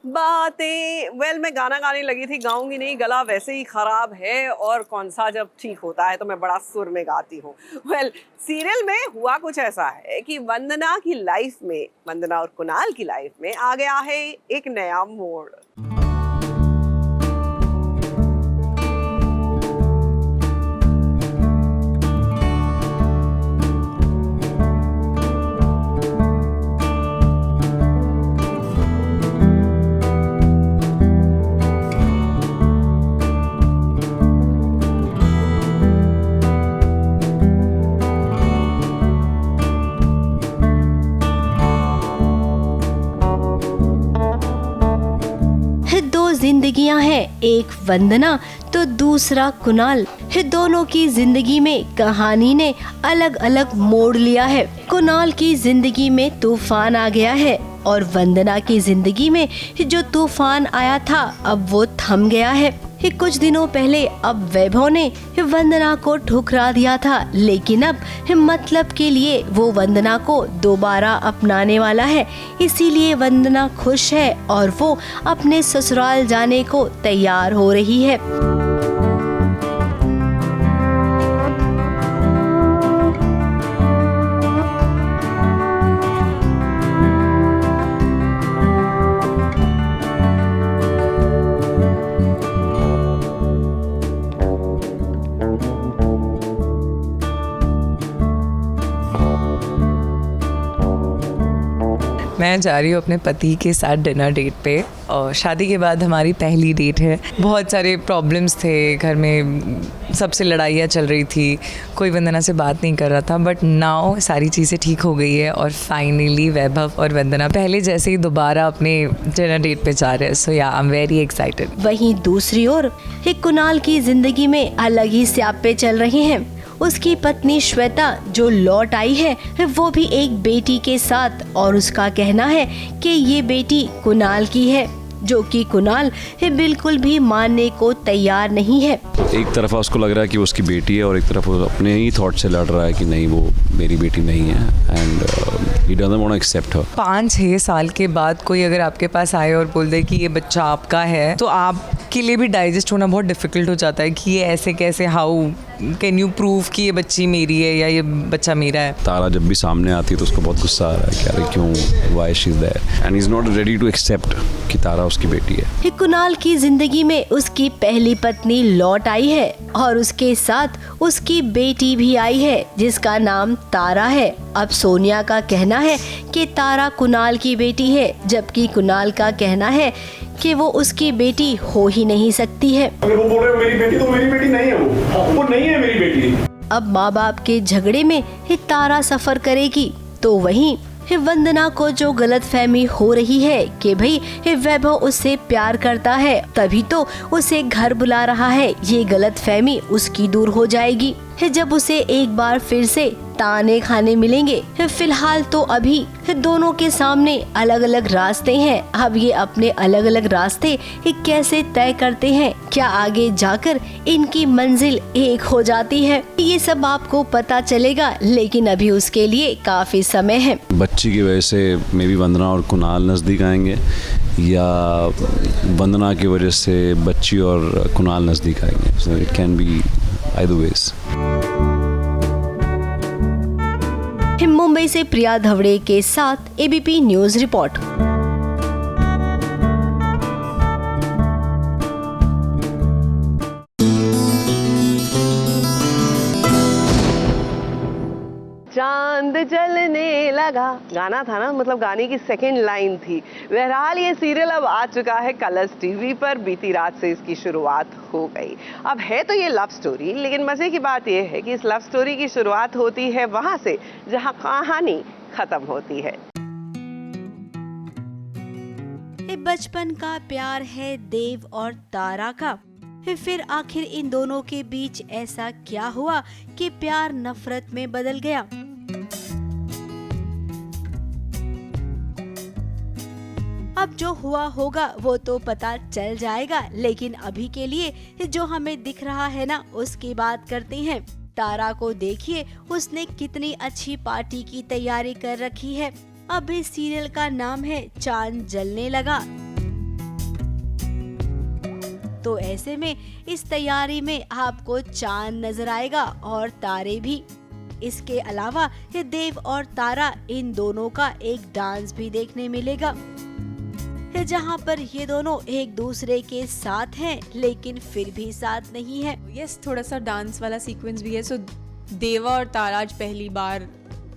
बातें मैं गाना गाने लगी थी, गाऊंगी नहीं, गला वैसे ही खराब है और कौन सा जब ठीक होता है तो मैं बड़ा सुर में गाती हूँ। सीरियल में हुआ कुछ ऐसा है कि वंदना की लाइफ में, वंदना और कुणाल की लाइफ में आ गया है एक नया मोड़। जिंदगियां हैं, एक वंदना तो दूसरा कुणाल। दोनों की जिंदगी में कहानी ने अलग अलग मोड़ लिया है। कुणाल की जिंदगी में तूफान आ गया है और वंदना की जिंदगी में जो तूफान आया था अब वो थम गया है। कुछ दिनों पहले अब वैभव ने वंदना को ठुकरा दिया था, लेकिन अब मतलब के लिए वो वंदना को दोबारा अपनाने वाला है। इसीलिए वंदना खुश है और वो अपने ससुराल जाने को तैयार हो रही है। मैं जा रही हूँ अपने पति के साथ डिनर डेट पे और शादी के बाद हमारी पहली डेट है। बहुत सारे प्रॉब्लम्स थे घर में, सबसे लड़ाइयाँ चल रही थी, कोई वंदना से बात नहीं कर रहा था, बट नाउ सारी चीज़ें ठीक हो गई है और फाइनली वैभव और वंदना पहले जैसे ही दोबारा अपने डिनर डेट पे जा रहे हैं। सो या आई एम वेरी एक्साइटेड। वहीं दूसरी ओर कुणाल की जिंदगी में अलग ही स्यापे चल रहे हैं। उसकी पत्नी श्वेता जो लौट आई है वो भी एक बेटी के साथ, और उसका कहना है कि ये बेटी कुणाल की है, जो कि कुणाल बिल्कुल भी मानने को तैयार नहीं है। एक तरफ उसको लग रहा है कि वो उसकी बेटी है और एक तरफ वो अपने ही थॉट से लड़ रहा है कि नहीं वो मेरी बेटी नहीं है, and he doesn't want to accept her। 5-6 साल के बाद कोई अगर आपके पास आए और बोल दे कि ये बच्चा आपका है तो आपके लिए भी डाइजेस्ट होना बहुत डिफिकल्ट हो जाता है कि ये ऐसे कैसे, हाउ कैन यू प्रूव कि ये बच्ची मेरी है या ये बच्चा मेरा है। तारा जब भी सामने आती है तो उसको बहुत गुस्सा आ रहा है कि अरे क्यों, why she is there, and he is not ready to accept कि तारा उसकी बेटी है। कुणाल की जिंदगी में उसकी पहली पत्नी लौट आई है और उसके साथ उसकी बेटी भी आई है जिसका नाम तारा है। अब सोनिया का कहना है कि तारा कुणाल की बेटी है, जबकि कुणाल का कहना है कि वो उसकी बेटी हो ही नहीं सकती है। अगर वो बोल रहे हो मेरी बेटी, तो मेरी बेटी नहीं है, वो नहीं है मेरी बेटी। अब माँ बाप के झगड़े में तारा सफर करेगी तो वहीं वंदना को जो गलतफहमी हो रही है कि भाई वैभव उससे प्यार करता है तभी तो उसे घर बुला रहा है, ये गलतफहमी उसकी दूर हो जाएगी जब उसे एक बार फिर से ताने खाने मिलेंगे। फिलहाल तो अभी दोनों के सामने अलग अलग रास्ते हैं। अब ये अपने अलग अलग रास्ते कैसे तय करते हैं, क्या आगे जाकर इनकी मंजिल एक हो जाती है, ये सब आपको पता चलेगा, लेकिन अभी उसके लिए काफी समय है। बच्ची की वजह से मे बी वंदना और कुणाल नज़दीक आएंगे या वंदना की वजह से बच्ची और कुणाल नज़दीक आएंगे। So it can be either ways. Mumbai से प्रिया धवड़े के साथ एबीपी न्यूज रिपोर्ट। चांद जलने लगा गाना था ना, मतलब गाने की सेकंड लाइन थी। बहरहाल ये सीरियल अब आ चुका है कलर्स टीवी पर, बीती रात से इसकी शुरुआत हो गई। अब है तो ये लव स्टोरी, लेकिन मजे की बात ये है कि इस लव स्टोरी की शुरुआत होती है वहां से जहां कहानी खत्म होती है। बचपन का प्यार है देव और तारा का, फिर आखिर इन दोनों के बीच ऐसा क्या हुआ कि प्यार नफरत में बदल गया। अब जो हुआ होगा वो तो पता चल जाएगा, लेकिन अभी के लिए जो हमें दिख रहा है ना उसकी बात करते हैं। तारा को देखिए, उसने कितनी अच्छी पार्टी की तैयारी कर रखी है। अब इस सीरियल का नाम है चांद जलने लगा। तो ऐसे में इस तैयारी में आपको चांद नजर आएगा और तारे भी। इसके अलावा ये देव और तारा इन दोनों का एक डांस भी देखने मिलेगा, जहां पर ये दोनों एक दूसरे के साथ हैं लेकिन फिर भी साथ नहीं है। यस, थोड़ा सा डांस वाला सीक्वेंस भी है। सो देवा और तारा आज पहली बार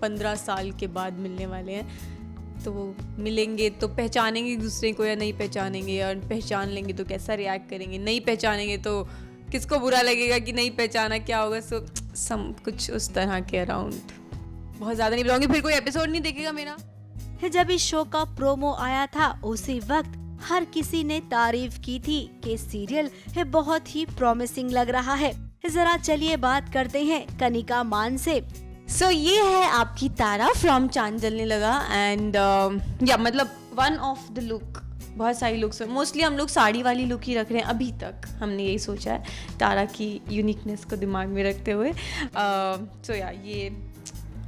15 साल के बाद मिलने वाले हैं। तो वो मिलेंगे तो पहचानेंगे एक दूसरे को या नहीं पहचानेंगे, और पहचान लेंगे तो कैसा रिएक्ट करेंगे, नहीं पहचानेंगे तो किसको बुरा लगेगा कि नहीं पहचाना, क्या होगा। सो सम कुछ उस तरह के अराउंड। बहुत ज़्यादा नहीं बताऊंगी, फिर कोई एपिसोड नहीं देखेगा मेरा। जब इस शो का प्रोमो आया था उसी वक्त हर किसी ने तारीफ की थी कि सीरियल बहुत ही प्रॉमिसिंग लग रहा है। जरा चलिए बात करते हैं कनिका मान से। सो ये है आपकी तारा फ्रॉम चांद जलने लगा। एंड या मतलब वन ऑफ द लुक, बहुत सारी लुक्स, मोस्टली हम लोग साड़ी वाली लुक ही रख रहे हैं अभी तक। हमने यही सोचा है तारा की यूनिकनेस को दिमाग में रखते हुए। सो या ये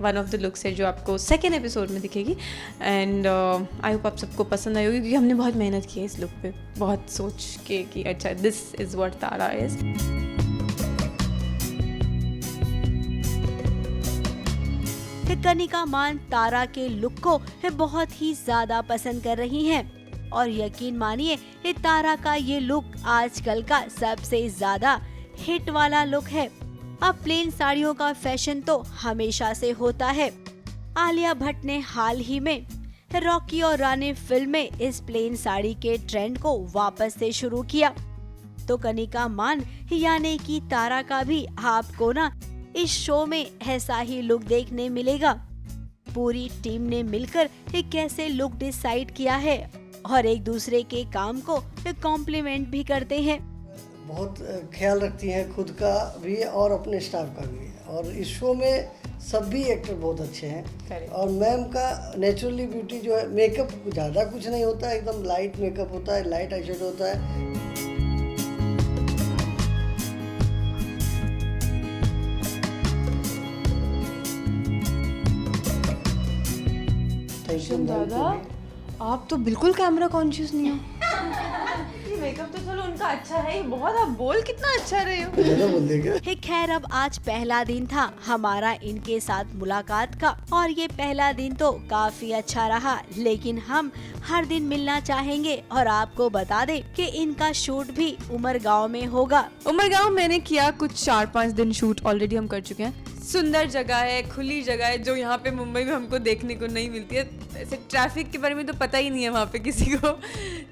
वन ऑफ द लुक्स है जो आपको सेकेंड एपिसोड में दिखेगी। एंड आई होप आप सबको पसंद आई होगी, क्योंकि हमने बहुत मेहनत की है इस लुक पे, बहुत सोच के कि अच्छा this is what Tara is. Kanika मान तारा के लुक को बहुत ही ज्यादा पसंद कर रही हैं और यकीन मानिए ये तारा का ये लुक आजकल का सबसे ज्यादा हिट वाला लुक है। अब प्लेन साड़ियों का फैशन तो हमेशा से होता है। आलिया भट्ट ने हाल ही में रॉकी और रानी फिल्म में इस प्लेन साड़ी के ट्रेंड को वापस से शुरू किया। तो कनिका मान यानी कि तारा का भी आपको ना इस शो में ऐसा ही लुक देखने मिलेगा। पूरी टीम ने मिलकर कैसे लुक डिसाइड किया है और एक दूसरे के काम को कॉम्प्लीमेंट भी करते हैं। बहुत ख्याल रखती हैं खुद का भी और अपने स्टाफ का भी। और इस शो में सभी एक्टर बहुत अच्छे हैं। और मैम का नेचुरली ब्यूटी जो है, मेकअप ज़्यादा कुछ नहीं होता है, एकदम लाइट मेकअप होता है, लाइट आई शेडो होता है। दादा आप तो बिल्कुल कैमरा कॉन्शियस नहीं हो। मेकअप तो चलो उनका अच्छा है, बहुत आप बोल कितना अच्छा रहे हो। खैर अब आज पहला दिन था हमारा इनके साथ मुलाकात का और ये पहला दिन तो काफी अच्छा रहा, लेकिन हम हर दिन मिलना चाहेंगे और आपको बता दें कि इनका शूट भी उमरगांव में होगा। उमरगांव मैंने किया कुछ 4-5 दिन शूट ऑलरेडी हम कर चुके हैं। सुंदर जगह है, खुली जगह है, जो यहाँ पे मुंबई में हमको देखने को नहीं मिलती है। ऐसे ट्रैफिक के बारे में तो पता ही नहीं है वहाँ पे किसी को,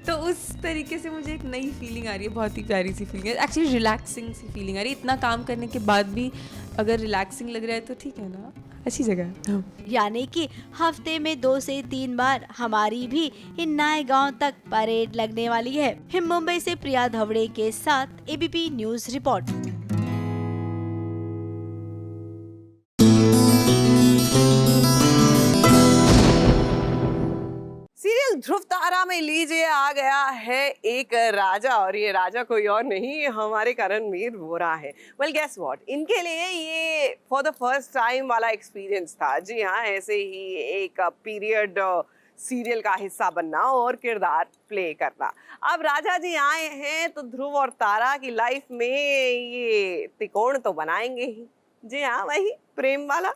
तो उस तरीके से मुझे एक नई फीलिंग आ रही है, बहुत ही प्यारी सी फीलिंग है, एक्चुअली रिलैक्सिंग सी फीलिंग आ रही है। इतना काम करने के बाद भी अगर रिलैक्सिंग लग रहा है तो ठीक है ना, अच्छी जगह है। यानी कि हफ्ते में 2 से 3 बार हमारी भी इन नए गाँव तक परेड लगने वाली है। मुंबई से प्रिया धवड़े के साथ एबीपी न्यूज रिपोर्ट। सीरियल ध्रुव तारा में लीजिए आ गया है एक राजा, और ये राजा कोई और नहीं हमारे करणवीर वोरा है। वेल गेस व्हाट, इनके लिए ये फॉर द फर्स्ट टाइम वाला एक्सपीरियंस था। जी हाँ, ऐसे ही एक पीरियड सीरियल का हिस्सा बनना और किरदार प्ले करना। अब राजा जी आए हैं तो ध्रुव और तारा की लाइफ में ये त्रिकोण तो बनाएंगे ही। जी हाँ, वही प्रेम वाला।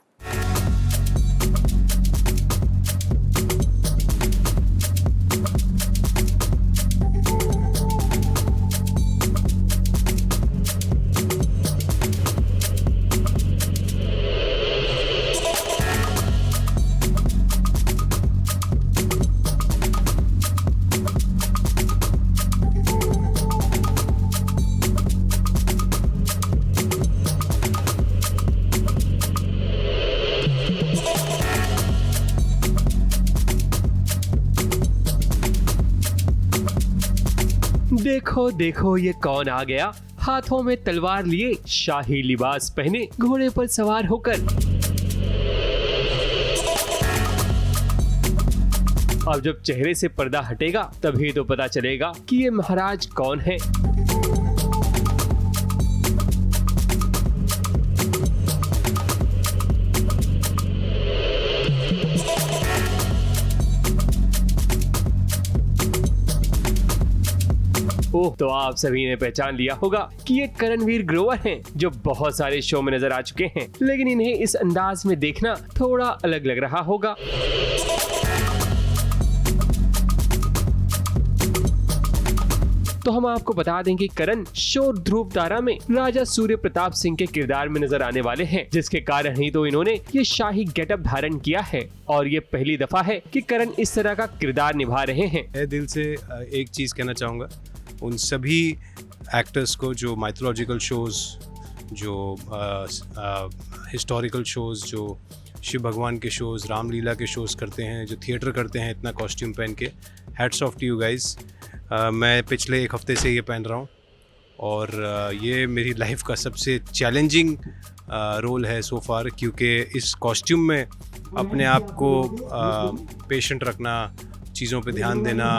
देखो देखो ये कौन आ गया, हाथों में तलवार लिए, शाही लिबास पहने, घोड़े पर सवार होकर। अब जब चेहरे से पर्दा हटेगा तभी तो पता चलेगा कि ये महाराज कौन है। ओह, तो आप सभी ने पहचान लिया होगा कि ये करणवीर ग्रोवर हैं, जो बहुत सारे शो में नजर आ चुके हैं, लेकिन इन्हें इस अंदाज में देखना थोड़ा अलग लग रहा होगा। तो हम आपको बता दें कि करण शो ध्रुव तारा में राजा सूर्य प्रताप सिंह के किरदार में नजर आने वाले हैं, जिसके कारण ही तो इन्होंने ये शाही गेटअप धारण किया है और ये पहली दफा है कि करण इस तरह का किरदार निभा रहे हैं। मैं दिल से एक चीज कहना चाहूँगा उन सभी एक्टर्स को जो माइथोलॉजिकल शोज, जो हिस्टोरिकल शोज, जो शिव भगवान के शोज, रामलीला के शोज करते हैं, जो थिएटर करते हैं इतना कॉस्ट्यूम पहन के, hats off to you guys. मैं पिछले एक हफ्ते से ये पहन रहा हूँ और ये मेरी लाइफ का सबसे चैलेंजिंग रोल है सो फार, क्योंकि इस कॉस्ट्यूम में अपने आप को पेशेंट रखना, चीज़ों पे ध्यान देना,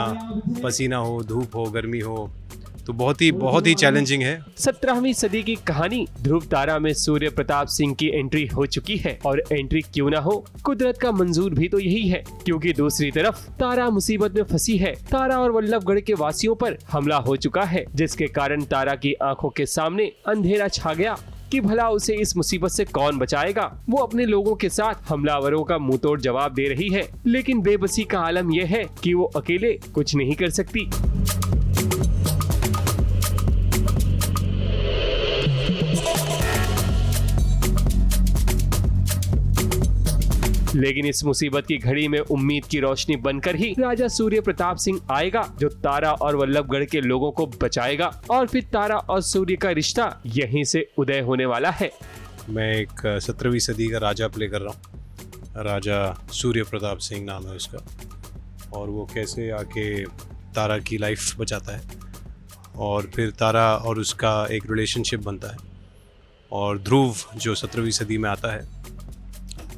पसीना हो, धूप हो, गर्मी हो, तो बहुत ही चैलेंजिंग है। 17वीं सदी की कहानी ध्रुव तारा में सूर्य प्रताप सिंह की एंट्री हो चुकी है और एंट्री क्यों ना हो, कुदरत का मंजूर भी तो यही है, क्योंकि दूसरी तरफ तारा मुसीबत में फंसी है। तारा और वल्लभगढ़ के वासियों पर हमला हो चुका है, जिसके कारण तारा की आंखों के सामने अंधेरा छा गया कि भला उसे इस मुसीबत से कौन बचाएगा। वो अपने लोगों के साथ हमलावरों का मुंहतोड़ जवाब दे रही है, लेकिन बेबसी का आलम यह है कि वो अकेले कुछ नहीं कर सकती। लेकिन इस मुसीबत की घड़ी में उम्मीद की रोशनी बनकर ही राजा सूर्य प्रताप सिंह आएगा, जो तारा और वल्लभगढ़ के लोगों को बचाएगा और फिर तारा और सूर्य का रिश्ता यहीं से उदय होने वाला है। मैं एक 17वीं सदी का राजा प्ले कर रहा हूँ। राजा सूर्य प्रताप सिंह नाम है उसका, और वो कैसे आके तारा की लाइफ बचाता है और फिर तारा और उसका एक रिलेशनशिप बनता है। और ध्रुव जो 17वीं सदी में आता है,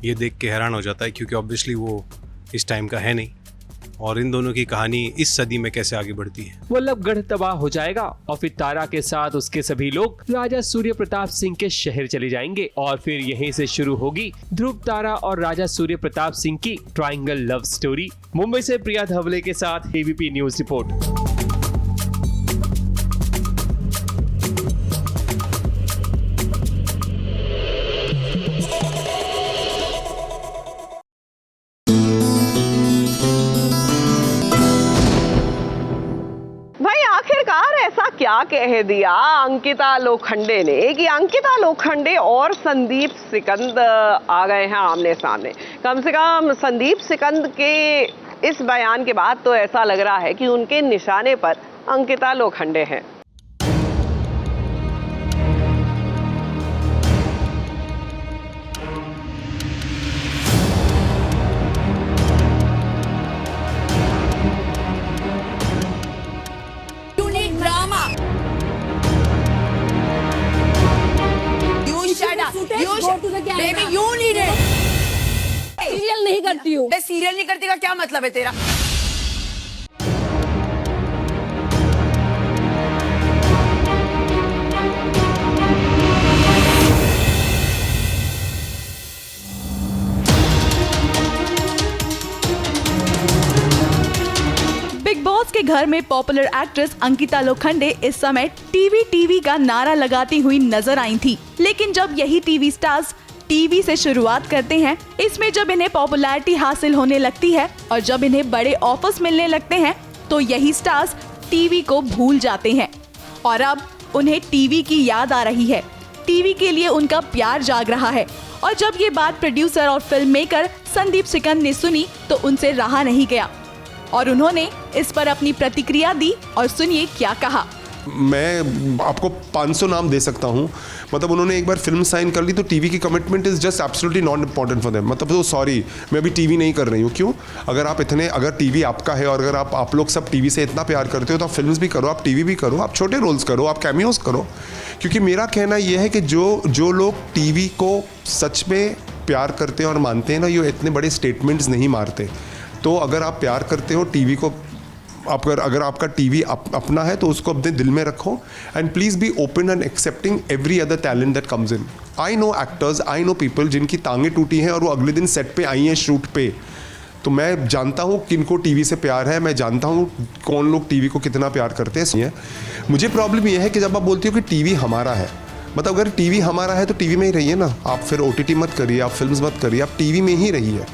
ये देख के हैरान हो जाता है, क्योंकि ऑब्वियसली वो इस टाइम का है नहीं, और इन दोनों की कहानी इस सदी में कैसे आगे बढ़ती है। वल्लभगढ़ तबाह हो जाएगा और फिर तारा के साथ उसके सभी लोग राजा सूर्य प्रताप सिंह के शहर चले जाएंगे और फिर यहीं से शुरू होगी ध्रुव तारा और राजा सूर्य प्रताप सिंह की ट्रायंगल लव स्टोरी। मुंबई से प्रिया धवले के साथ एबीपी न्यूज रिपोर्ट। क्या कह दिया अंकिता लोखंडे ने कि अंकिता लोखंडे और संदीप सिकंद आ गए हैं आमने सामने। कम से कम संदीप सिकंद के इस बयान के बाद तो ऐसा लग रहा है कि उनके निशाने पर अंकिता लोखंडे हैं। Baby, you need it. Serial नहीं करती हूँ। सीरियल नहीं करती का क्या मतलब है तेरा? बिग बॉस के घर में पॉपुलर एक्ट्रेस अंकिता लोखंडे इस समय टीवी का नारा लगाती हुई नजर आई थी। लेकिन जब यही टीवी स्टार्स टीवी से शुरुआत करते हैं, इसमें जब इन्हें पॉपुलैरिटी हासिल होने लगती है और जब इन्हें बड़े ऑफर्स मिलने लगते हैं, तो यही स्टार्स टीवी को भूल जाते हैं और अब उन्हें टीवी की याद आ रही है। टीवी के लिए उनका प्यार जाग रहा है और जब ये बात प्रोड्यूसर और फिल्म मेकर संदीप सिकंद ने सुनी तो उनसे रहा नहीं गया और उन्होंने इस पर अपनी प्रतिक्रिया दी और सुनिए क्या कहा। मैं आपको 500 नाम दे सकता हूँ। मतलब उन्होंने एक बार फिल्म साइन कर ली तो टीवी की commitment is just absolutely not important for them. मतलब तो सॉरी, मैं अभी टीवी नहीं कर रही हूँ। क्यों? अगर टीवी आपका है और अगर आप लोग सब टीवी से इतना प्यार करते हो तो आप फिल्म्स भी करो, आप टीवी भी करो, आप छोटे रोल्स करो, आप कैमियोज करो। क्योंकि मेरा कहना यह है कि जो लोग टीवी को सच में प्यार करते हैं और मानते हैं ना, ये इतने बड़े स्टेटमेंट्स नहीं मारते। तो अगर आप प्यार करते हो टीवी को, अगर आपका टीवी अपना है तो उसको अपने दिल में रखो and please be open and accepting every other talent that comes in. I know actors, I know people जिनकी टांगें टूटी हैं और वो अगले दिन सेट पे आई हैं शूट पे, तो मैं जानता हूँ किनको टीवी से प्यार है, मैं जानता हूँ कौन लोग टीवी को कितना प्यार करते हैं। मुझे प्रॉब्लम यह है कि जब आप बोलती हो कि टीवी हमारा है, मतलब अगर टीवी हमारा है तो टीवी में ही रहिए ना, आप फिर OTT मत करिए, आप फिल्म्स मत करिए, आप टीवी में ही रहिए।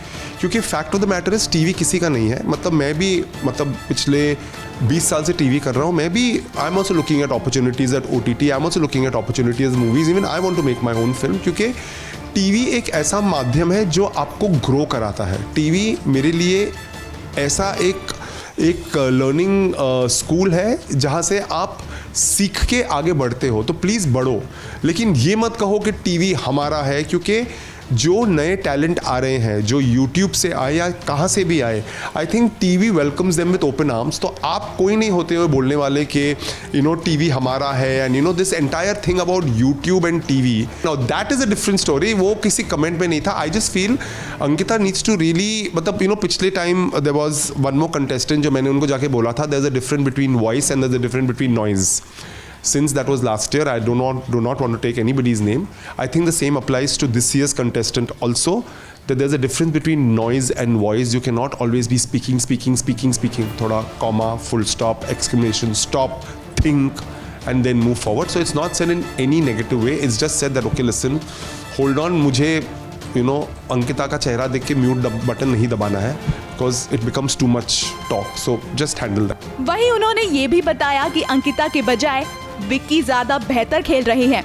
क्योंकि fact of the matter is TV किसी का नहीं है। मतलब मैं भी पिछले 20 साल से टीवी कर रहा हूँ, मैं भी I am also looking at opportunities at OTT, I am also looking at opportunities movies, even I want to make my own film. क्योंकि टीवी एक ऐसा माध्यम है जो आपको ग्रो कराता है। टीवी मेरे लिए ऐसा एक लर्निंग स्कूल है जहाँ से आप सीख के आगे बढ़ते हो। तो प्लीज़ बढ़ो, लेकिन ये मत कहो कि टीवी हमारा है, क्योंकि जो नए टैलेंट आ रहे हैं, जो यूट्यूब से आए या कहाँ से भी आए, I think TV welcomes them with open arms. तो आप कोई नहीं होते हुए बोलने वाले कि टीवी हमारा है and this entire thing about YouTube and TV, now that is a different story. वो किसी कमेंट में नहीं था। I just feel Ankita needs to really, पिछले time there was one more contestant जो मैंने उनको जाके बोला था, there is a difference between voice and there is a difference between noise. Since that was last year, I do not want to take anybody's name. I think the same applies to this year's contestant also, that there's a difference between noise and voice. You cannot always be speaking. Thoda comma, full stop, exclamation, stop, think, and then move forward. So it's not said in any negative way. It's just said that, okay, listen, hold on, मुझे अंकिता का चेहरा देख के mute button नहीं दबाना है, because it becomes too much talk. So just handle that. वहीं उन्होंने ये भी बताया कि अंकिता के बजाय विक्की ज्यादा बेहतर खेल रहे हैं।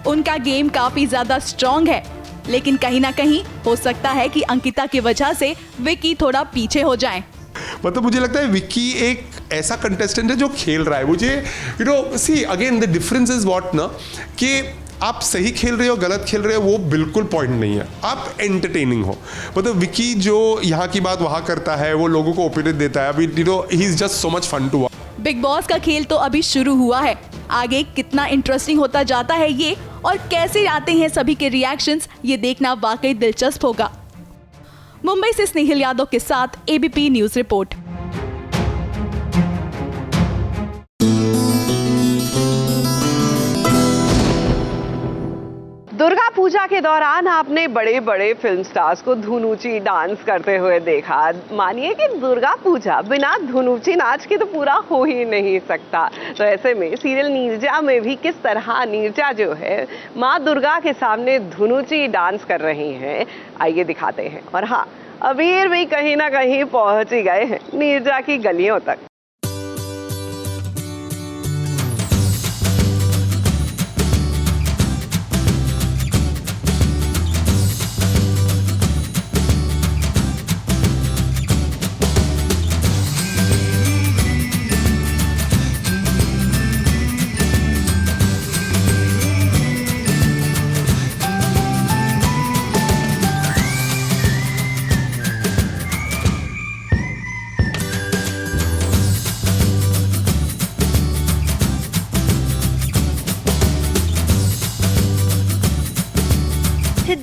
उनका गेम काफी ज्यादा स्ट्रॉन्ग है, लेकिन कहीं ना कहीं हो सकता है कि अंकिता की वजह से विक्की थोड़ा पीछे हो जाएं। मतलब मुझे लगता है विक्की एक ऐसा कंटेस्टेंट है जो खेल रहा है। मुझे see again the difference is what ना, कि आप सही खेल रहे हो गलत खेल रहे हो वो बिल्कुल पॉइंट नहीं है, आप एंटरटेनिंग हो। मतलब विक्की जो यहाँ की बात वहाँ करता है, वो लोगों को ओपिनियन देता है। अभी ही is just so much fun to watch. Bigg Boss का खेल तो अभी शुरू हुआ है, आगे कितना इंटरेस्टिंग होता जाता है ये, और कैसे आते हैं सभी के रिएक्शंस, ये देखना वाकई दिलचस्प होगा। मुंबई से स्नेहिल यादव के साथ ABP news report. Durga Puja के दौरान आपने बड़े बड़े फिल्म स्टार्स को धुनूची डांस करते हुए देखा। मानिए कि दुर्गा पूजा बिना धुनूची नाच के तो पूरा हो ही नहीं सकता। तो ऐसे में सीरियल नीरजा में भी किस तरह नीरजा जो है माँ दुर्गा के सामने धुनूची डांस कर रही हैं, आइए दिखाते हैं। और हाँ, अबीर भी कहीं ना कहीं पहुंच ही गए हैं नीरजा की गलियों तक।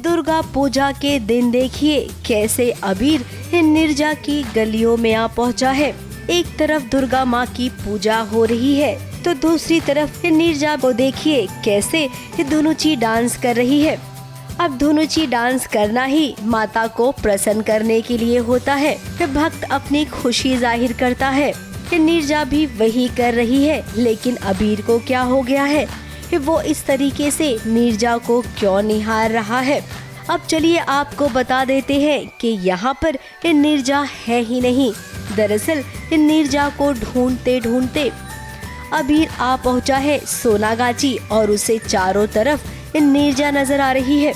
दुर्गा पूजा के दिन देखिए कैसे अबीर नीरजा की गलियों में आ पहुंचा है। एक तरफ दुर्गा माँ की पूजा हो रही है तो दूसरी तरफ नीरजा को देखिए कैसे धुनूची डांस कर रही है। अब धुनूची डांस करना ही माता को प्रसन्न करने के लिए होता है। भक्त अपनी खुशी जाहिर करता है। नीरजा भी वही कर रही है, लेकिन अबीर को क्या हो गया है, वो इस तरीके से नीरजा को क्यों निहार रहा है। अब चलिए आपको बता देते हैं कि यहाँ पर नीरजा है ही नहीं। दरअसल नीरजा को ढूंढते ढूंढते अबीर आ पहुँचा है सोनागाची और उसे चारों तरफ नीरजा नजर आ रही है।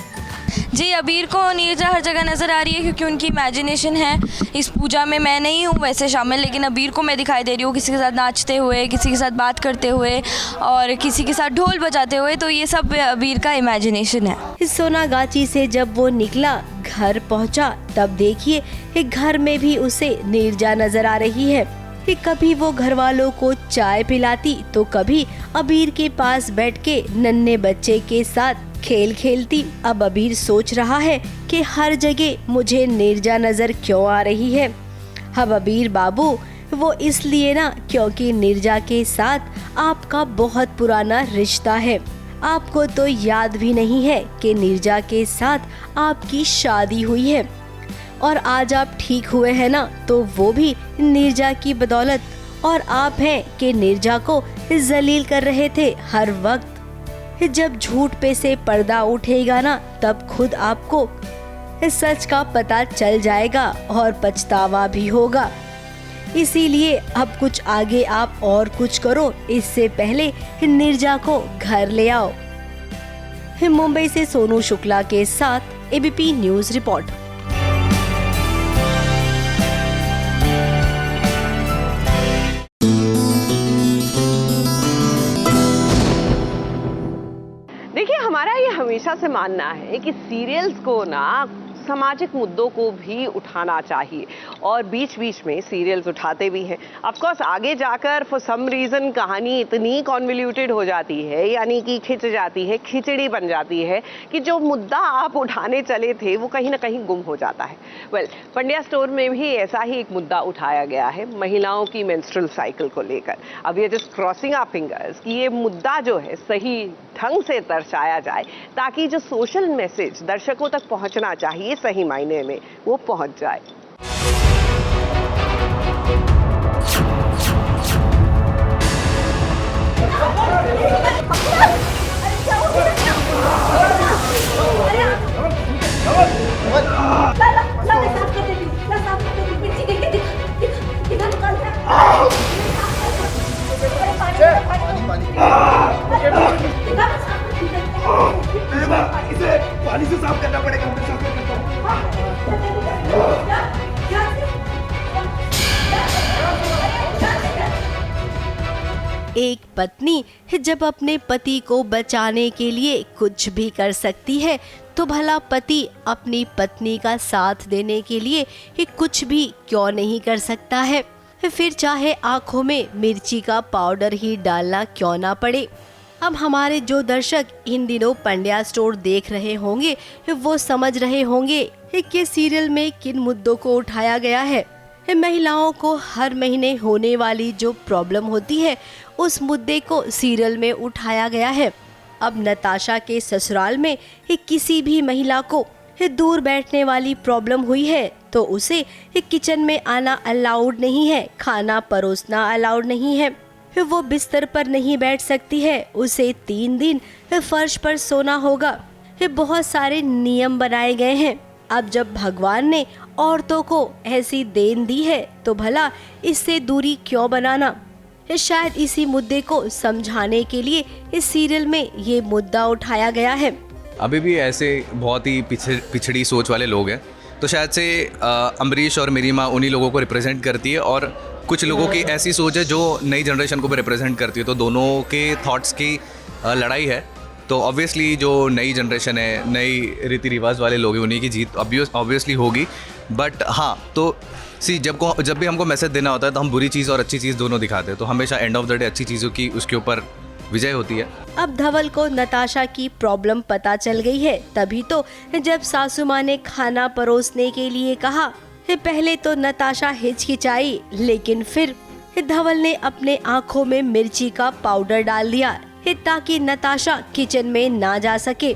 जी, अबीर को नीरजा हर जगह नज़र आ रही है क्योंकि उनकी इमेजिनेशन है। इस पूजा में मैं नहीं हूँ वैसे शामिल, लेकिन अबीर को मैं दिखाई दे रही हूँ किसी के साथ नाचते हुए, किसी के साथ बात करते हुए और किसी के साथ ढोल बजाते हुए। तो ये सब अबीर का इमेजिनेशन है। सोनागाची से जब वो निकला घर पहुँचा तब देखिए घर में भी उसे नीरजा नजर आ रही है। कभी वो घर वालों को चाय पिलाती तो कभी अबीर के पास बैठ के नन्हे बच्चे के साथ खेल खेलती। अब अबीर सोच रहा है कि हर जगह मुझे नीरजा नजर क्यों आ रही है। अब अबीर बाबू, वो इसलिए ना क्योंकि नीरजा के साथ आपका बहुत पुराना रिश्ता है। आपको तो याद भी नहीं है कि नीरजा के साथ आपकी शादी हुई है। और आज आप ठीक हुए हैं ना, तो वो भी नीरजा की बदौलत। और आप हैं कि नीरजा को जलील कर रहे थे हर वक्त। जब झूठ पे से पर्दा उठेगा ना, तब खुद आपको सच का पता चल जाएगा और पछतावा भी होगा। इसीलिए अब कुछ आगे आप और कुछ करो, इससे पहले नीरजा को घर ले आओ। मुंबई से सोनू शुक्ला के साथ एबीपी न्यूज रिपोर्ट। देखिए, हमारा ये हमेशा से मानना है कि सीरियल्स को ना सामाजिक मुद्दों को भी उठाना चाहिए और बीच बीच में सीरियल्स उठाते भी हैं। ऑफ कोर्स आगे जाकर फॉर सम रीज़न कहानी इतनी कॉन्वल्यूटेड हो जाती है, यानी कि खिंच जाती है, खिचड़ी बन जाती है कि जो मुद्दा आप उठाने चले थे वो कहीं ना कहीं गुम हो जाता है। पंड्या स्टोर में भी ऐसा ही एक मुद्दा उठाया गया है, महिलाओं की मेंस्ट्रुअल साइकिल को लेकर। अब ये जस्ट क्रॉसिंग आवर फिंगर्स कि ये मुद्दा जो है सही ढंग से दर्शाया जाए, ताकि जो सोशल मैसेज दर्शकों तक पहुंचना चाहिए सही मायने में वो पहुंच जाए। पानी से साफ करना पड़ेगा। एक पत्नी जब अपने पति को बचाने के लिए कुछ भी कर सकती है, तो भला पति अपनी पत्नी का साथ देने के लिए कुछ भी क्यों नहीं कर सकता है। फिर चाहे आंखों में मिर्ची का पाउडर ही डालना क्यों ना पड़े। अब हमारे जो दर्शक इन दिनों पंड्या स्टोर देख रहे होंगे, वो समझ रहे होंगे कि सीरियल में किन मुद्दों को उठाया गया है। महिलाओं को हर महीने होने वाली जो प्रॉब्लम होती है, उस मुद्दे को सीरियल में उठाया गया है। अब नताशा के ससुराल में किसी भी महिला को दूर बैठने वाली प्रॉब्लम हुई है, तो उसे किचन में आना अलाउड नहीं है, खाना परोसना अलाउड नहीं है, वो बिस्तर पर नहीं बैठ सकती है, उसे 3 दिन फर्श पर सोना होगा। बहुत सारे नियम बनाए गए हैं। अब जब भगवान ने औरतों को ऐसी देन दी है, तो भला इससे दूरी क्यों बनाना। शायद इसी मुद्दे को समझाने के लिए इस सीरियल में ये मुद्दा उठाया गया है। अभी भी ऐसे बहुत ही पिछड़ी सोच वाले लोग हैं, तो शायद से अम्बरीश और मेरी माँ उन्हीं लोगों को रिप्रेजेंट करती है, और कुछ लोगों की ऐसी सोच है जो नई जनरेशन को भी रिप्रेजेंट करती है। तो दोनों के थॉट्स की लड़ाई है। तो ऑब्वियसली जो नई जनरेशन है, नई रीति रिवाज वाले लोग हैं, उन्हीं की जीत ऑब्वियसली होगी। बट हाँ, तो जब भी हमको मैसेज देना होता है, तो हम बुरी चीज़ और अच्छी चीज़ दोनों दिखाते हैं। तो हमेशा एंड ऑफ द डे अच्छी चीज़ों की उसके ऊपर विजय होती है। अब धवल को नताशा की प्रॉब्लम पता चल गई है, तभी तो जब सासू माँ ने खाना परोसने के लिए कहा, पहले तो नताशा हिचकिचाई, लेकिन फिर धवल ने अपने आँखों में मिर्ची का पाउडर डाल दिया ताकि नताशा किचन में ना जा सके।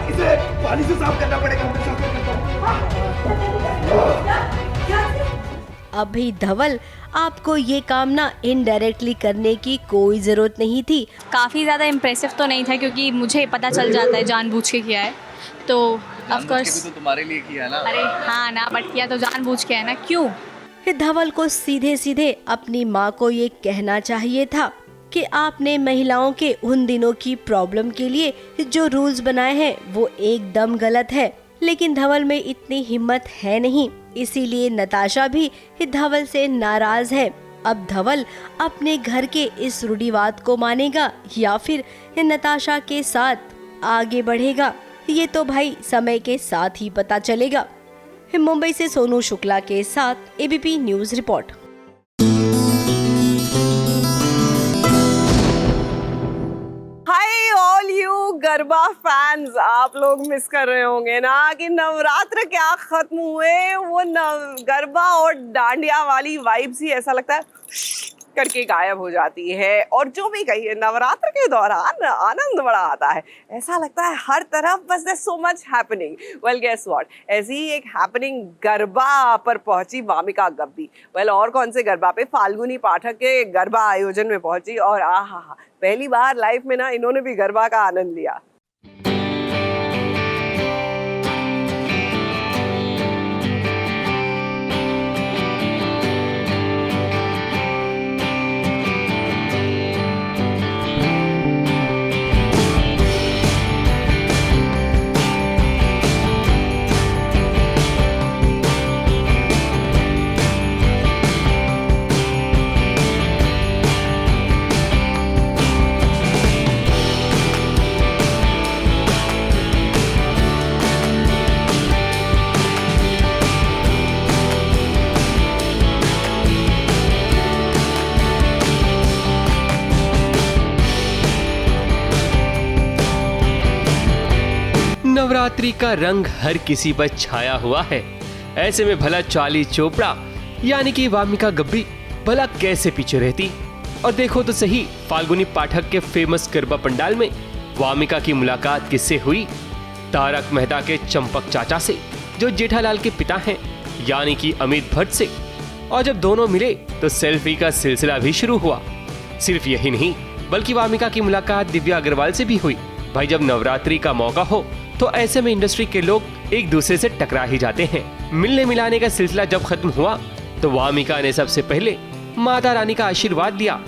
इसे पानी से साफ करना पड़ेगा। अभी धवल, आपको ये काम ना इनडायरेक्टली करने की कोई ज़रूरत नहीं थी। काफ़ी ज़्यादा इम्प्रेसिव तो नहीं था, क्योंकि मुझे पता चल जाता है जानबूझ के किया है, तो ऑफ कोर्स। तो तुम्हारे लिए किया ना। अरे हाँ ना, बट किया तो जानबूझ के है ना, क्यों। धवल को सीधे सीधे अपनी माँ को ये कहना चाहिए था कि आपने महिलाओं के उन दिनों की प्रॉब्लम के लिए जो रूल्स बनाए हैं वो एकदम गलत है। लेकिन धवल में इतनी हिम्मत है नहीं, इसीलिए नताशा भी धवल से नाराज है। अब धवल अपने घर के इस रूढ़िवाद को मानेगा या फिर नताशा के साथ आगे बढ़ेगा, ये तो भाई समय के साथ ही पता चलेगा। मुंबई से सोनू शुक्ला के साथ ABP news report. Hi all you garba fans, आप लोग मिस कर रहे होंगे ना कि नवरात्र क्या खत्म हुए, वो गरबा और डांडिया वाली वाइब्स ही ऐसा लगता है करके गायब हो जाती है। और जो भी कहिए, नवरात्र के दौरान आनंद बड़ा आता है, ऐसा लगता है हर तरफ बस there so much happening. Well guess what, ऐसी ही एक हैपनिंग गरबा पर पहुंची वामिका गब्बी। वेल और कौन से गरबा पे, फाल्गुनी पाठक के गरबा आयोजन में पहुंची और आहा, पहली बार लाइफ में ना इन्होंने भी गरबा का आनंद लिया। नवरात्रि का रंग हर किसी पर छाया हुआ है। ऐसे में भला चार्ली चोपड़ा यानी कि वामिका गब्बी भला कैसे पीछे रहती। और देखो तो सही, फाल्गुनी पाठक के फेमस गरबा पंडाल में वामिका की मुलाकात किससे हुई? तारक मेहता के चंपक चाचा से, जो जेठालाल के पिता हैं, यानी कि अमित भट्ट से। और जब दोनों मिले तो सेल्फी का सिलसिला भी शुरू हुआ। सिर्फ यही नहीं, बल्कि वामिका की मुलाकात दिव्या अग्रवाल से भी हुई। भाई, जब नवरात्रि का मौका हो तो ऐसे में इंडस्ट्री के लोग एक दूसरे से टकरा ही जाते हैं। मिलने मिलाने का सिलसिला जब खत्म हुआ तो वामिका ने सबसे पहले माता रानी का आशीर्वाद लिया।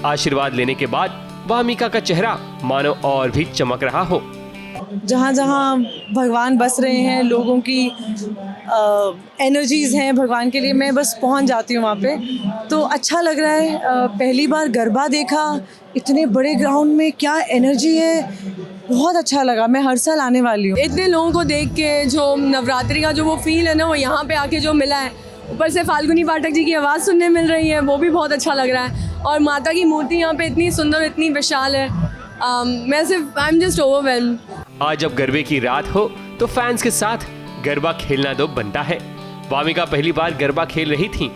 आशीर्वाद लेने के बाद वामिका का चेहरा मानो और भी चमक रहा हो। जहाँ जहाँ भगवान बस रहे हैं, लोगों की एनर्जीज हैं भगवान के लिए, मैं बस पहुँच जाती हूँ वहाँ पे, तो अच्छा लग रहा है। पहली बार गरबा देखा, इतने बड़े ग्राउंड में क्या एनर्जी है, बहुत अच्छा लगा। मैं हर साल आने वाली हूँ। इतने लोगों को देख के जो नवरात्रि का जो वो फील है ना, वो यहाँ पे आके जो मिला है, ऊपर से फाल्गुनी पाठक जी की आवाज़ सुनने मिल रही है, वो भी बहुत अच्छा लग रहा है। और माता की मूर्ति यहाँ पे इतनी सुंदर, इतनी विशाल है, मैं सिर्फ आई एम जस्ट ओवरवेल्म्ड। आज जब गरबे की रात हो तो फैंस के साथ गरबा खेलना तो बनता है। वामिका पहली बार गरबा खेल रही थी,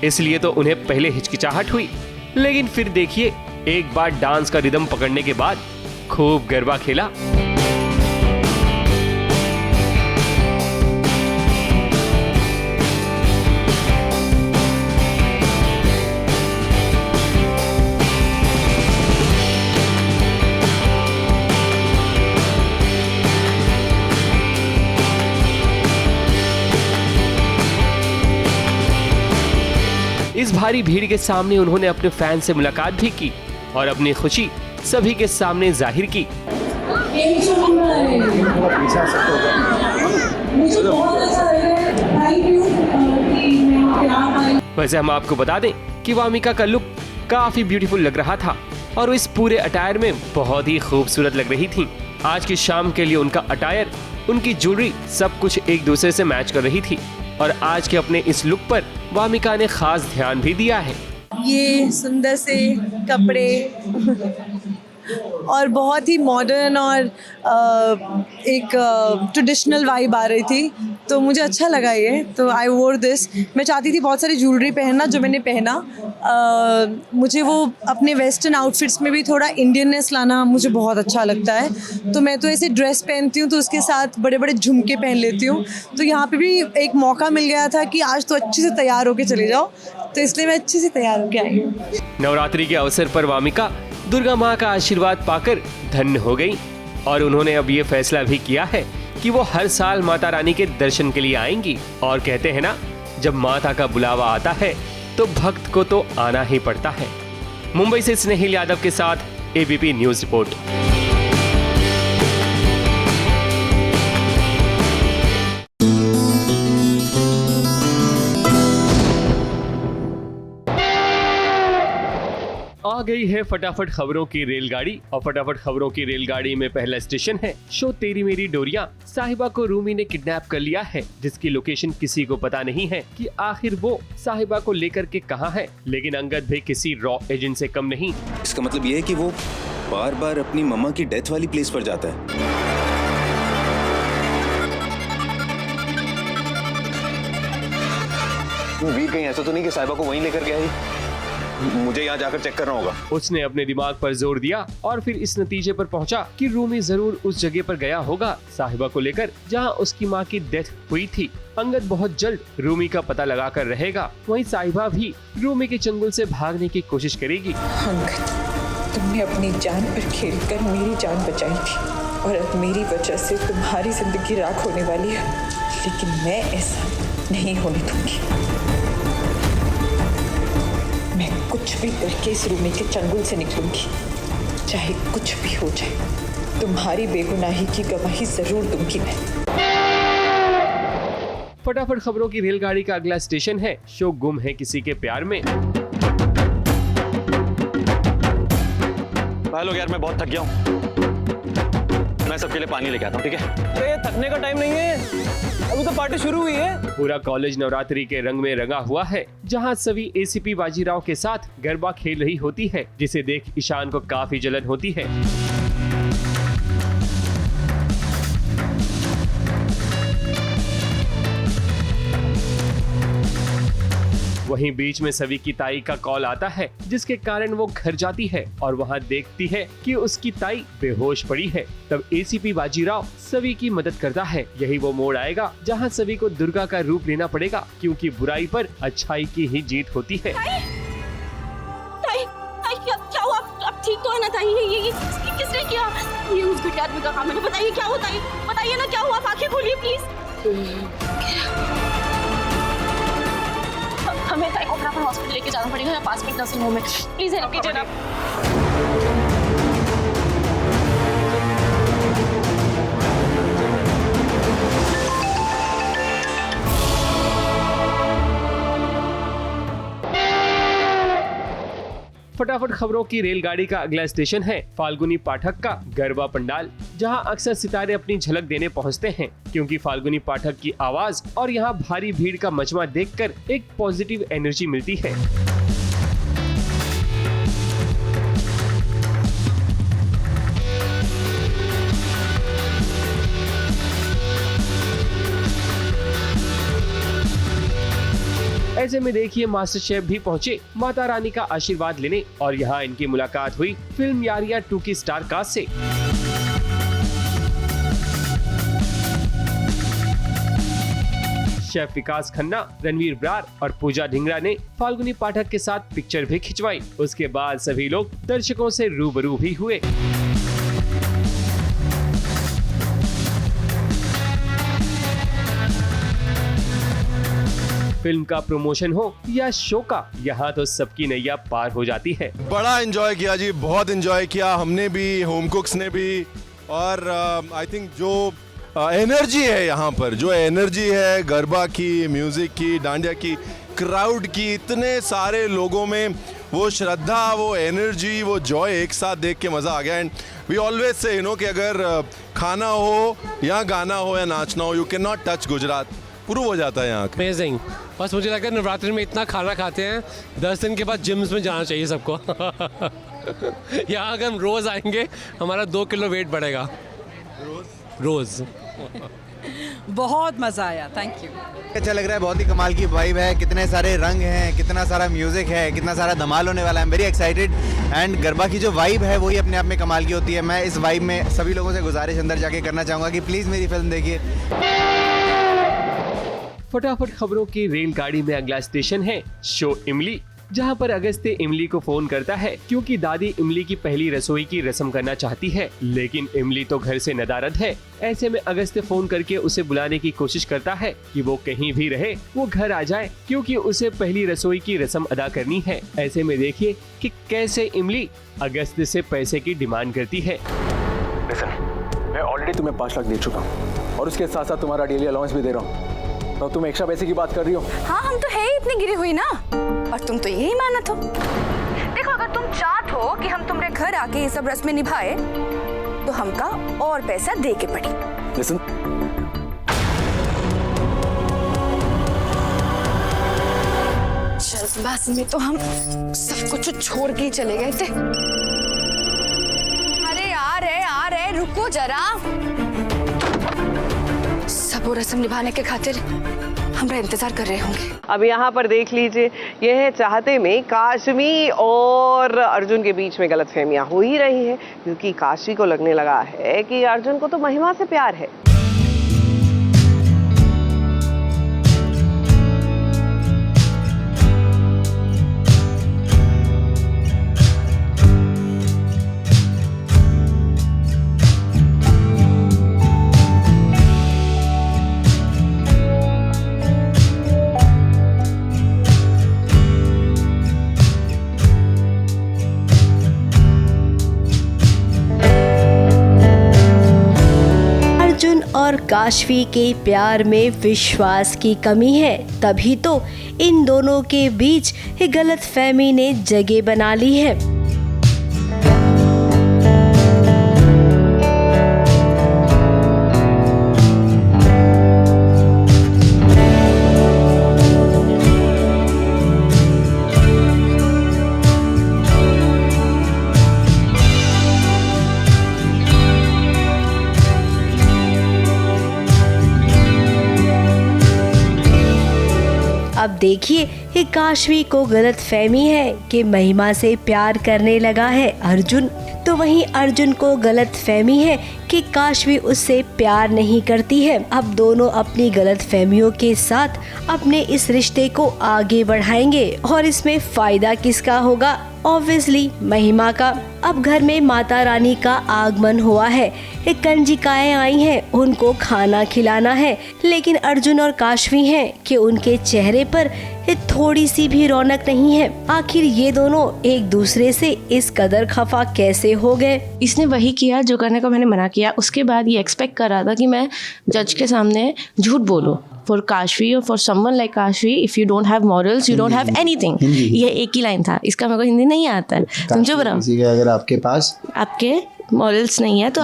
इसलिए तो उन्हें पहले हिचकिचाहट हुई, लेकिन फिर देखिए, एक बार डांस का रिदम पकड़ने के बाद खूब गरबा खेला। इस भारी भीड़ के सामने उन्होंने अपने फैन से मुलाकात भी की और अपनी खुशी सभी के सामने जाहिर की। वैसे हम आपको बता दें कि वामिका का लुक काफी ब्यूटीफुल लग रहा था और वो इस पूरे अटायर में बहुत ही खूबसूरत लग रही थी। आज की शाम के लिए उनका अटायर, उनकी ज्वेलरी, सब कुछ एक दूसरे से मैच कर रही थी और आज के अपने इस लुक पर वामिका ने खास ध्यान भी दिया है। ये सुंदर से कपड़े और बहुत ही मॉडर्न और एक ट्रेडिशनल वाइब आ रही थी, तो मुझे अच्छा लगा ये, तो आई वोर दिस। मैं चाहती थी बहुत सारी ज्वेलरी पहनना, जो मैंने पहना। मुझे वो अपने वेस्टर्न आउटफिट्स में भी थोड़ा इंडियननेस लाना मुझे बहुत अच्छा लगता है, तो मैं तो ऐसे ड्रेस पहनती हूँ तो उसके साथ बड़े बड़े झुमके पहन लेती हूँ। तो यहाँ पे भी एक मौका मिल गया था कि आज तो अच्छे से तैयार होके चले जाओ, तो इसलिए मैं अच्छे से तैयार होके आई हूँ। नवरात्रि के अवसर पर वामिका दुर्गा माँ का आशीर्वाद पाकर धन्य हो गई और उन्होंने अब ये फैसला भी किया है कि वो हर साल माता रानी के दर्शन के लिए आएंगी। और कहते हैं ना, जब माता का बुलावा आता है तो भक्त को तो आना ही पड़ता है। मुंबई से स्नेहिल यादव के साथ एबीपी न्यूज रिपोर्ट। आ गई है फटाफट खबरों की रेलगाड़ी और फटाफट खबरों की रेलगाड़ी में पहला स्टेशन है शो तेरी मेरी डोरियां। साहिबा को रूमी ने किडनैप कर लिया है, जिसकी लोकेशन किसी को पता नहीं है कि आखिर वो साहिबा को लेकर के कहां है, लेकिन अंगद भी किसी रॉ एजेंट से कम नहीं। इसका मतलब ये है कि वो बार बार अपनी मम्मा की डेथ वाली प्लेस पर जाता है। वो वीर कहीं ऐसा तो नहीं कि साहिबा को वहीं लेकर गया ही? मुझे यहाँ जाकर चेक करना होगा। उसने अपने दिमाग पर जोर दिया और फिर इस नतीजे पर पहुंचा कि रूमी जरूर उस जगह पर गया होगा साहिबा को लेकर जहां उसकी मां की डेथ हुई थी। अंगद बहुत जल्द रूमी का पता लगा कर रहेगा, वहीं साहिबा भी रूमी के चंगुल से भागने की कोशिश करेगी। अंगद, तुमने अपनी जान पर खेलकर मेरी जान बचाई थी और अब मेरी वजह से तुम्हारी जिंदगी राख होने वाली है, लेकिन मैं ऐसा नहीं होने दूंगी। मैं कुछ भी करके इस रूमी के चंगुल से निकलूंगी, चाहे कुछ भी हो जाए। तुम्हारी बेगुनाही की गवाही जरूर दूंगी मैं। फटाफट खबरों की रेलगाड़ी का अगला स्टेशन है शो गुम है किसी के प्यार में। भाई लोग यार, मैं बहुत थक गया हूँ, मैं सबके लिए पानी लेके आता हूँ, ठीक है? अरे थकने का टाइम नहीं है, अभी तो पार्टी शुरू हुई है। पूरा कॉलेज नवरात्रि के रंग में रंगा हुआ है, जहां सभी एसीपी बाजीराव के साथ गरबा खेल रही होती है, जिसे देख ईशान को काफी जलन होती है। वहीं बीच में सवी की ताई का कॉल आता है, जिसके कारण वो घर जाती है और वहां देखती है कि उसकी ताई बेहोश पड़ी है। तब एसीपी बाजीराव सवी की मदद करता है। यही वो मोड़ आएगा जहां सवी को दुर्गा का रूप लेना पड़ेगा, क्योंकि बुराई पर अच्छाई की ही जीत होती है। ताई, क्या हुआ? अब ठीक तो है ना ताई? ये किसने किया? ये उस घटिया आदमी का काम है। बताइए क्या हुआ ताई? बताइए ना क्या हुआ? आंखें खोलिए प्लीज। हमें ताई को फटाफट हॉस्पिटल लेके जाना पड़ेगा, यहाँ पास में नर्सिंग होम है। प्लीज हेल्प कीजिए ना। फटाफट खबरों की रेलगाड़ी का अगला स्टेशन है फाल्गुनी पाठक का गरबा पंडाल, जहां अक्सर सितारे अपनी झलक देने पहुंचते हैं, क्योंकि फाल्गुनी पाठक की आवाज और यहां भारी भीड़ का मजमा देखकर एक पॉजिटिव एनर्जी मिलती है। ऐसे में देखिए मास्टर शेफ भी पहुंचे माता रानी का आशीर्वाद लेने, और यहाँ इनकी मुलाकात हुई फिल्म यारिया 2 की स्टार कास्ट से। शेफ विकास खन्ना, रणवीर ब्रार और पूजा ढिंगरा ने फाल्गुनी पाठक के साथ पिक्चर भी खिंचवाई। उसके बाद सभी लोग दर्शकों से रूबरू भी हुए। फिल्म का प्रमोशन हो या शो का, यहाँ तो सबकी नैया पार हो जाती है। बड़ा एंजॉय किया जी, बहुत एंजॉय किया हमने भी, होम कुक्स ने भी, और आई थिंक जो एनर्जी है यहाँ पर, जो एनर्जी है गरबा की, म्यूजिक की, डांडिया की, क्राउड की, इतने सारे लोगों में वो श्रद्धा, वो एनर्जी, वो जॉय एक साथ देख के मज़ा आ गया। एंड वी ऑलवेज से कि अगर खाना हो या गाना हो या नाचना हो, you can not touch Gujarat, prove हो जाता है यहाँ। अमेजिंग। बस मुझे लगता है नवरात्रि में इतना खाना खाते हैं, 10 दिन के बाद जिम्स में जाना चाहिए सबको। यहाँ अगर हम रोज़ आएंगे हमारा 2 किलो वेट बढ़ेगा रोज़। बहुत मज़ा आया, थैंक यू। अच्छा लग रहा है, बहुत ही कमाल की वाइब है, कितने सारे रंग हैं, कितना सारा म्यूजिक है, कितना सारा धमाल होने वाला है। I am very excited. And garba की जो वाइब है वही अपने आप में कमाल की होती है। मैं इस वाइब में सभी लोगों से गुजारिश अंदर जाके करना चाहूँगा कि प्लीज़ मेरी फिल्म देखिए। फटाफट खबरों की रेलगाड़ी में अगला स्टेशन है शो इमली, जहां पर अगस्त्य इमली को फोन करता है, क्योंकि दादी इमली की पहली रसोई की रस्म करना चाहती है, लेकिन इमली तो घर से नदारद है। ऐसे में अगस्त्य फोन करके उसे बुलाने की कोशिश करता है कि वो कहीं भी रहे वो घर आ जाए, क्योंकि उसे पहली रसोई की रस्म अदा करनी है। ऐसे में देखिए कि कैसे इमली अगस्त्य से पैसे की डिमांड करती है। लिसन, मैं ऑलरेडी तुम्हें 5 लाख दे चुका हूँ और उसके साथ साथ तुम्हारा डेली अलाउंस भी दे रहा हूँ, तो तुम एक्स्ट्रा पैसे की बात कर रही हो। हाँ, हम तो है ही इतने गिरे हुई ना, और तुम तो यही माना था। देखो, अगर तुम चाहत हो कि हम तुम्हारे घर आके ये सब रस्में निभाए, तो हमका और पैसा दे के पड़ी। लिसन, जल्दबाजी में तो हम सब कुछ छोड़ के ही चले गए थे। अरे आ रहे, रुको जरा। सब वो रस्म निभाने के खातिर हमारा इंतजार कर रहे होंगे। अब यहाँ पर देख लीजिए, यह है चाहते में काशवी और अर्जुन के बीच में गलतफहमियां हो ही रही है, क्योंकि काशवी को लगने लगा है कि अर्जुन को तो महिमा से प्यार है। और काशवी के प्यार में विश्वास की कमी है, तभी तो इन दोनों के बीच गलतफहमी ने जगह बना ली है। अब देखिए काशवी को गलतफहमी है कि महिमा से प्यार करने लगा है अर्जुन, तो वहीं अर्जुन को गलतफहमी है कि काशवी उससे प्यार नहीं करती है। अब दोनों अपनी गलतफहमियों के साथ अपने इस रिश्ते को आगे बढ़ाएंगे और इसमें फायदा किसका होगा? ऑब्वियसली महिमा का। अब घर में माता रानी का आगमन हुआ है, कंजिकाएं आई हैं, उनको खाना खिलाना है, लेकिन अर्जुन और काशवी हैं कि उनके चेहरे पर थोड़ी सी भी रौनक नहीं है। आखिर ये दोनों एक दूसरे से इस कदर खफा कैसे हो गए? इसने वही किया जो करने को मैंने मना किया। उसके बाद ये एक्सपेक्ट कर रहा था कि मैं जज के सामने झूठ बोलूं। फॉर काशवी और for someone like Kashvi, if you don't have morals you don't have anything. ये एक ही लाइन था, इसका मेरे को हिंदी नहीं आता है, समझो बरा। अगर आपके पास आपके मॉरल्स नहीं है तो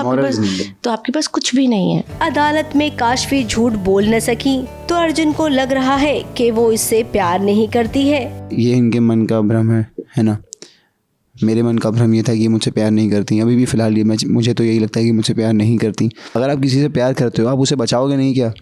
आपके पास कुछ भी नहीं है। अदालत में काशवी झूठ बोल न सकी तो अर्जुन को लग रहा है कि वो इससे प्यार नहीं करती है। ये इनके मन का भ्रम है ना। मेरे मन का भ्रम ये था कि मुझसे प्यार नहीं करती। अभी भी फिलहाल ये मुझे तो यही लगता है कि मुझसे प्यार नहीं करती। अगर आप किसी से प्यार करते हो, आप उसे बचाओगे नहीं क्या?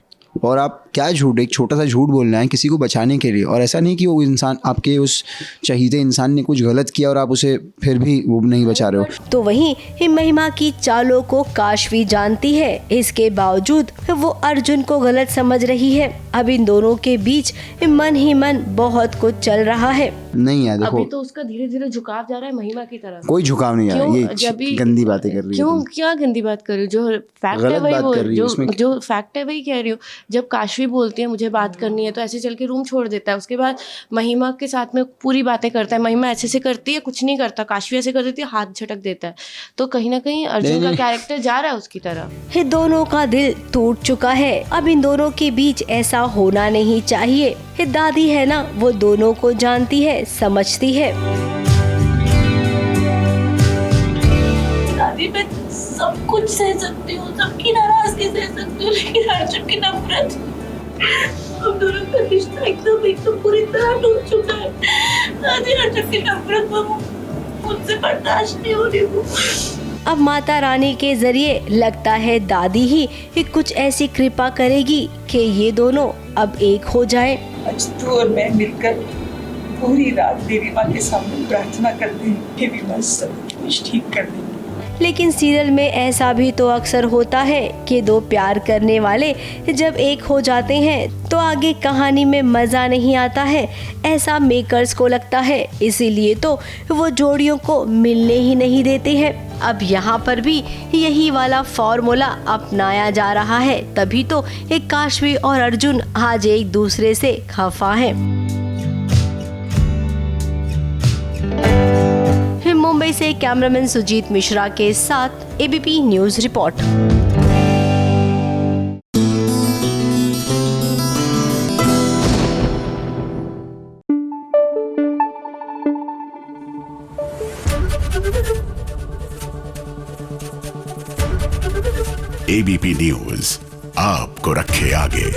और आप क्या झूठ, एक छोटा सा झूठ बोलना है किसी को बचाने के लिए, और ऐसा नहीं कि वो इंसान, आपके उस चहीते इंसान ने कुछ गलत किया और आप उसे फिर भी वो नहीं बचा रहे हो। तो वहीं महिमा की चालों को काशवी जानती है, इसके बावजूद वो अर्जुन को गलत समझ रही है। अब इन दोनों के बीच मन ही मन बहुत कुछ चल रहा है। नहीं यार देखो, अभी तो उसका धीरे धीरे झुकाव जा रहा है महिमा की तरफ। कोई झुकाव नहीं आ रहा। ये गंदी बातें कर रही क्यों? क्या गंदी बात कर रही हूँ? जो फैक्ट है वही, जो फैक्ट है वही कह रही हूँ। जब काशवी बोलती है मुझे बात करनी है तो ऐसे चल के रूम छोड़ देता है। उसके बाद महिमा के साथ में पूरी बातें करता है। महिमा ऐसे करती है, कुछ नहीं करता। काशवी ऐसे कर देती है, हाथ झटक देता है। तो कहीं ना कहीं अर्जुन का कैरेक्टर जा रहा है उसकी तरफ। दोनों का दिल टूट चुका है। अब इन दोनों के बीच ऐसा होना नहीं चाहिए। दादी है ना, वो दोनों को जानती है, समझती है। दादी मैं सब कुछ सह सकती हूँ, सबकी नाराजगी सह सकती हूँ, लेकिन अर्जुन की नफरत, हम दोनों का रिश्ता एकदम पूरी तरह टूट चुका है। दादी अर्जुन की नफरत मुझसे बर्दाश्त नहीं हो रही हूँ। अब माता रानी के जरिए लगता है दादी ही कुछ ऐसी कृपा करेगी कि ये दोनों अब एक हो जाएं। आज तू और मैं मिलकर पूरी रात देवी माँ के सामने प्रार्थना करते हैं, देवी माँ सब कुछ ठीक कर देगी। लेकिन सीरियल में ऐसा भी तो अक्सर होता है कि दो प्यार करने वाले जब एक हो जाते हैं तो आगे कहानी में मजा नहीं आता है, ऐसा मेकर्स को लगता है। इसीलिए तो वो जोड़ियों को मिलने ही नहीं देते हैं। अब यहाँ पर भी यही वाला फॉर्मूला अपनाया जा रहा है, तभी तो एक काशवी और अर्जुन आज एक दूसरे से खफा हैं। मुंबई से कैमरामैन सुजीत मिश्रा के साथ ABP news report. ABP news आपको रखे आगे।